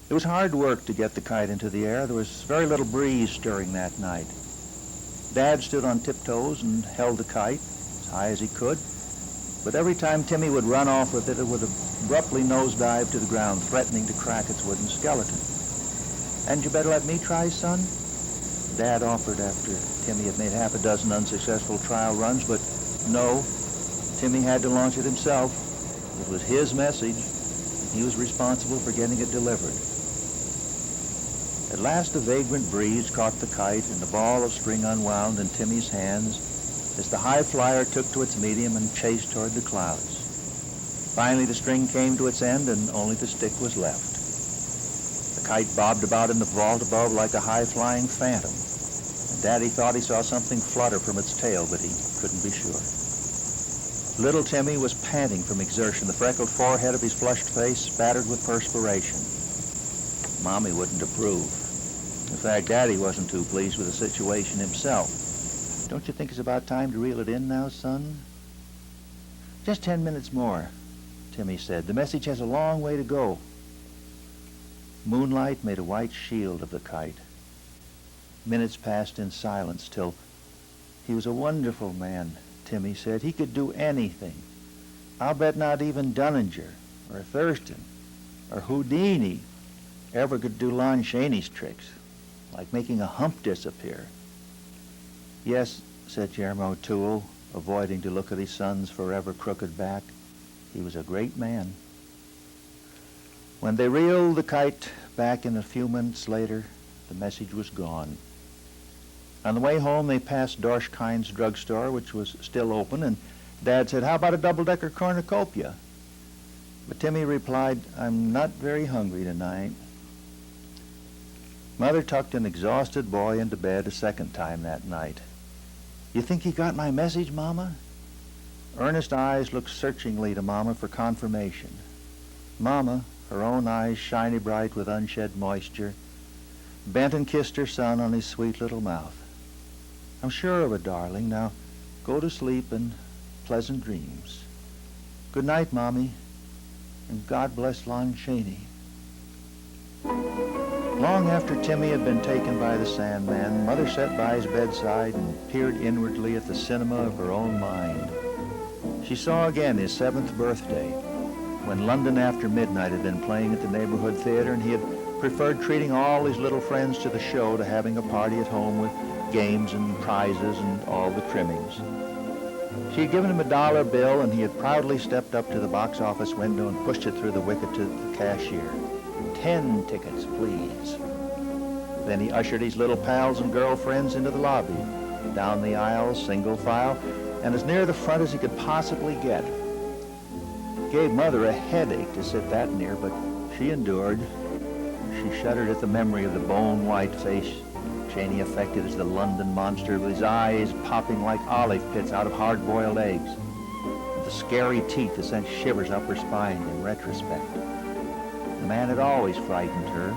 It was hard work to get the kite into the air. There was very little breeze stirring that night. Dad stood on tiptoes and held the kite as high as he could, but every time Timmy would run off with it, it would abruptly nosedive to the ground, threatening to crack its wooden skeleton. "And you better let me try, son?" Dad offered after Timmy had made half a dozen unsuccessful trial runs, but no, Timmy had to launch it himself. It was his message. He was responsible for getting it delivered. At last a vagrant breeze caught the kite, and the ball of string unwound in Timmy's hands as the high flyer took to its medium and chased toward the clouds. Finally, the string came to its end, and only the stick was left. The kite bobbed about in the vault above like a high-flying phantom, and Daddy thought he saw something flutter from its tail, but he couldn't be sure. Little Timmy was panting from exertion, the freckled forehead of his flushed face spattered with perspiration. Mommy wouldn't approve. In fact, Daddy wasn't too pleased with the situation himself. "Don't you think it's about time to reel it in now, son?" "Just 10 minutes more," Timmy said. "The message has a long way to go." Moonlight made a white shield of the kite. Minutes passed in silence till "He was a wonderful man," Timmy said. "He could do anything. I'll bet not even Dunninger or Thurston or Houdini ever could do Lon Chaney's tricks, like making a hump disappear." "Yes," said Jeremy O'Toole, avoiding to look at his son's forever crooked back. "He was a great man." When they reeled the kite back in a few minutes later, the message was gone. On the way home, they passed Dorschkind's drugstore, which was still open, and Dad said, "How about a double-decker cornucopia?" But Timmy replied, "I'm not very hungry tonight." Mother tucked an exhausted boy into bed a second time that night. "You think he got my message, Mama?" Earnest eyes looked searchingly to Mama for confirmation. Mama, her own eyes shiny bright with unshed moisture, bent and kissed her son on his sweet little mouth. "I'm sure of it, darling. Now go to sleep and pleasant dreams. Good night, Mommy, and God bless Lon Chaney." Long after Timmy had been taken by the Sandman, Mother sat by his bedside and peered inwardly at the cinema of her own mind. She saw again his 7th birthday, when London After Midnight had been playing at the neighborhood theater, and he had preferred treating all his little friends to the show to having a party at home with games and prizes and all the trimmings. She had given him a $1 bill, and he had proudly stepped up to the box office window and pushed it through the wicket to the cashier. 10 tickets, please. Then he ushered his little pals and girlfriends into the lobby, down the aisle, single file, and as near the front as he could possibly get. It gave Mother a headache to sit that near, but she endured. She shuddered at the memory of the bone-white face Chaney affected as the London monster, with his eyes popping like olive pits out of hard-boiled eggs, with the scary teeth that sent shivers up her spine in retrospect. The man had always frightened her,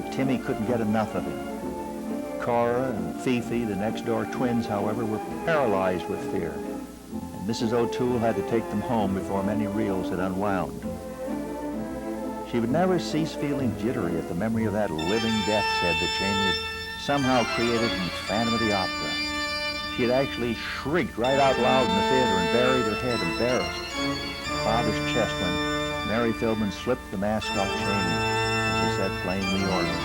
but Timmy couldn't get enough of him. Cora and Fifi, the next-door twins, however, were paralyzed with fear, and Mrs. O'Toole had to take them home before many reels had unwound. She would never cease feeling jittery at the memory of that living death's head that Chaney had somehow created in Phantom of the Opera. She had actually shrieked right out loud in the theater and buried her head embarrassed in Father's chest when Mary Philbin slipped the mask off Chaney as he said playing the organ.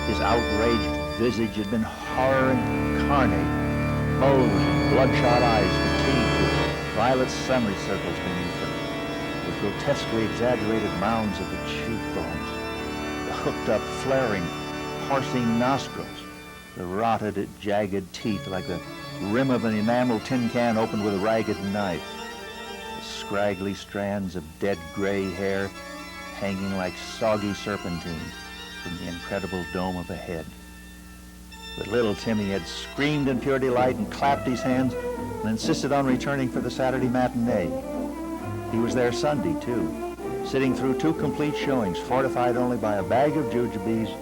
His outraged visage had been horror incarnate, bulging, bloodshot eyes fatigued with violet semicircles beneath them, with grotesquely exaggerated mounds of the cheekbones, the hooked-up, flaring, porcine nostrils, the rotted, jagged teeth like the rim of an enamel tin can opened with a ragged knife, the scraggly strands of dead gray hair hanging like soggy serpentine from the incredible dome of a head. But little Timmy had screamed in pure delight and clapped his hands and insisted on returning for the Saturday matinee. He was there Sunday, too, sitting through 2 complete showings, fortified only by a bag of jujubes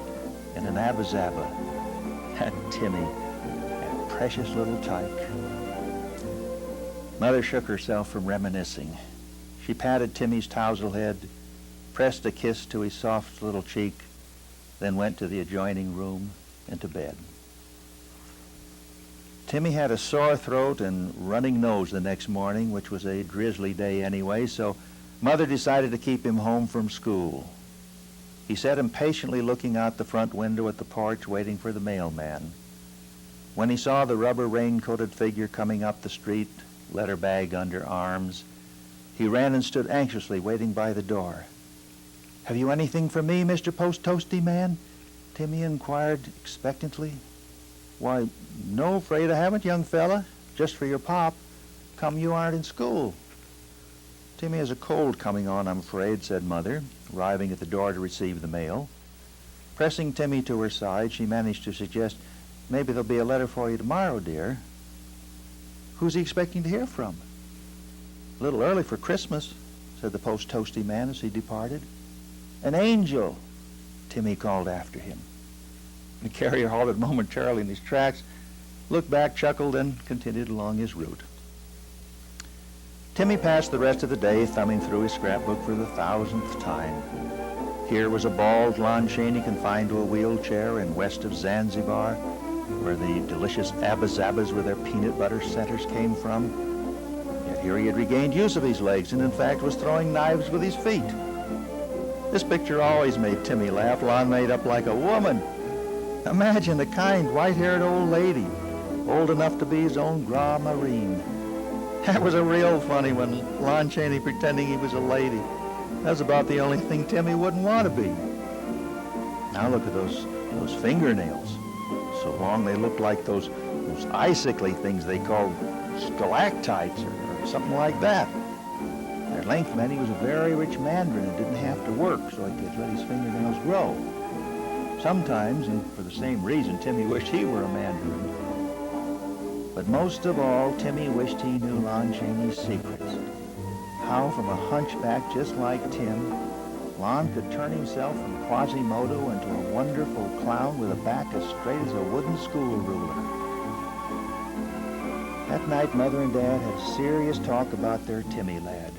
and an Abba Zaba. That Timmy, that precious little tyke. Mother shook herself from reminiscing. She patted Timmy's tousle head, pressed a kiss to his soft little cheek, then went to the adjoining room and to bed. Timmy had a sore throat and running nose the next morning, which was a drizzly day anyway, so Mother decided to keep him home from school. He sat impatiently looking out the front window at the porch, waiting for the mailman. When he saw the rubber rain-coated figure coming up the street, letter bag under arms, he ran and stood anxiously waiting by the door. "Have you anything for me, Mr. Post-Toasty Man?" Timmy inquired expectantly. "Why, no, afraid I haven't, young fella. Just for your pop. Come you aren't in school." "Timmy has a cold coming on, I'm afraid," said Mother, arriving at the door to receive the mail. Pressing Timmy to her side, she managed to suggest, "Maybe there'll be a letter for you tomorrow, dear." "Who's he expecting to hear from?" "A little early for Christmas," said the Post-Toasty Man as he departed. "An angel," Timmy called after him. The carrier halted momentarily in his tracks, looked back, chuckled, and continued along his route. Timmy passed the rest of the day thumbing through his scrapbook for the 1,000th time. Here was a bald Lon Chaney confined to a wheelchair in west of Zanzibar, where the delicious Abba-Zabbas with their peanut butter centers came from. Yet here he had regained use of his legs and in fact was throwing knives with his feet. This picture always made Timmy laugh. Lon made up like a woman. Imagine a kind, white-haired old lady, old enough to be his own Gra Marine. That was a real funny one, Lon Chaney pretending he was a lady. That was about the only thing Timmy wouldn't want to be. Now look at those fingernails. So long they looked like those icicly things they called stalactites or something like that. Their length meant he was a very rich mandarin and didn't have to work, so he could let his fingernails grow. Sometimes, and for the same reason, Timmy wished he were a mandarin. But most of all, Timmy wished he knew Lon Chaney's secrets. How from a hunchback just like Tim, Lon could turn himself from Quasimodo into a wonderful clown with a back as straight as a wooden school ruler. That night, Mother and Dad had a serious talk about their Timmy lad.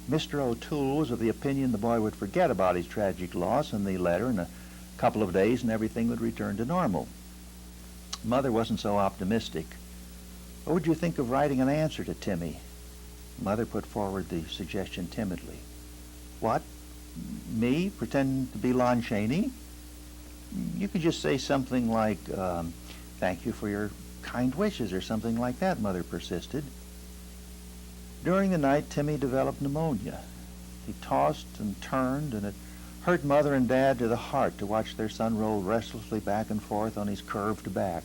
Mr. O'Toole was of the opinion the boy would forget about his tragic loss and the letter in a couple of days and everything would return to normal. Mother wasn't so optimistic. "What would you think of writing an answer to Timmy?" Mother put forward the suggestion timidly. "What? Me? Pretend to be Lon Chaney?" "You could just say something like, thank you for your kind wishes," or something like that," Mother persisted. During the night, Timmy developed pneumonia. He tossed and turned, and it hurt Mother and Dad to the heart to watch their son roll restlessly back and forth on his curved back.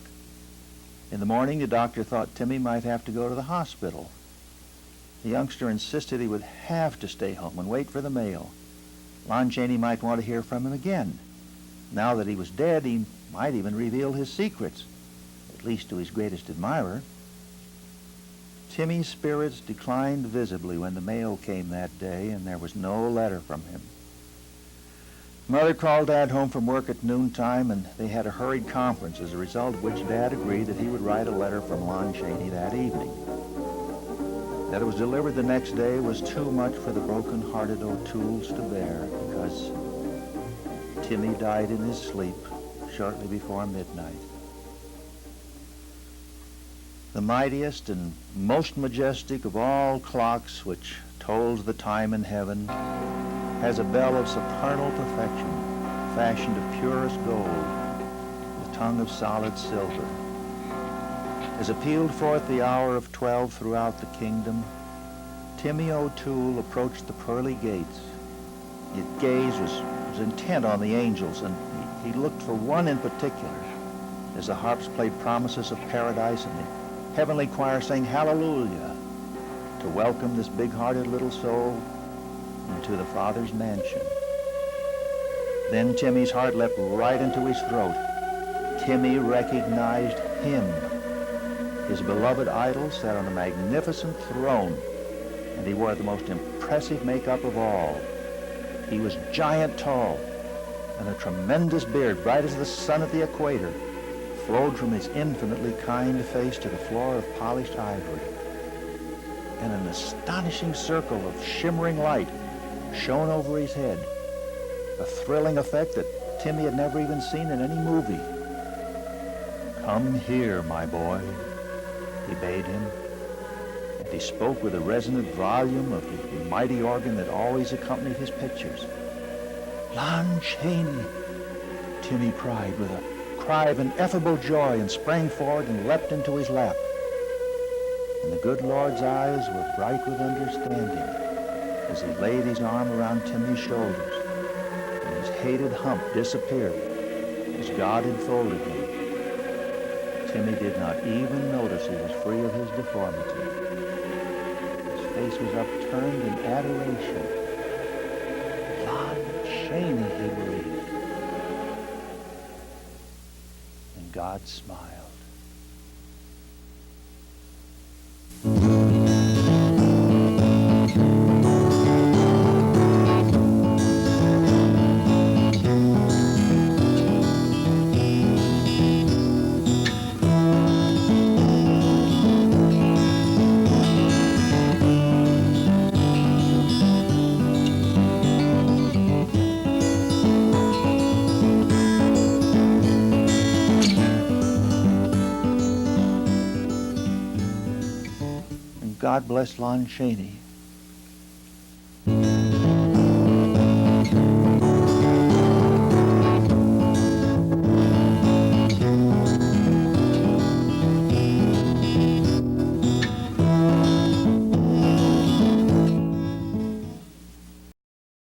In the morning, the doctor thought Timmy might have to go to the hospital. The youngster insisted he would have to stay home and wait for the mail. Lon Chaney might want to hear from him again. Now that he was dead, he might even reveal his secrets, at least to his greatest admirer. Timmy's spirits declined visibly when the mail came that day and there was no letter from him. Mother called Dad home from work at noontime, and they had a hurried conference, as a result of which Dad agreed that he would write a letter from Lon Chaney that evening. That it was delivered the next day was too much for the broken-hearted O'Tooles to bear, because Timmy died in his sleep shortly before midnight. The mightiest and most majestic of all clocks, which tolls the time in heaven, has a bell of supernal perfection, fashioned of purest gold, with tongue of solid silver. As it pealed forth the hour of 12 throughout the kingdom, Timmy O'Toole approached the pearly gates. His gaze was intent on the angels, and he looked for one in particular, as the harps played promises of paradise and the heavenly choir sang hallelujah to welcome this big-hearted little soul into the Father's mansion. Then Timmy's heart leapt right into his throat. Timmy recognized him. His beloved idol sat on a magnificent throne, and he wore the most impressive makeup of all. He was giant tall, and a tremendous beard, bright as the sun at the equator, flowed from his infinitely kind face to the floor of polished ivory. And an astonishing circle of shimmering light shone over his head, a thrilling effect that Timmy had never even seen in any movie. "Come here, my boy," he bade him, and he spoke with a resonant volume of the mighty organ that always accompanied his pictures. "Lon Chaney," Timmy cried with a cry of ineffable joy and sprang forward and leapt into his lap. And the good Lord's eyes were bright with understanding as he laid his arm around Timmy's shoulders, and his hated hump disappeared as God enfolded him. Timmy did not even notice he was free of his deformity. His face was upturned in adoration. Lon Chaney, he believed. And God smiled. God bless Lon Chaney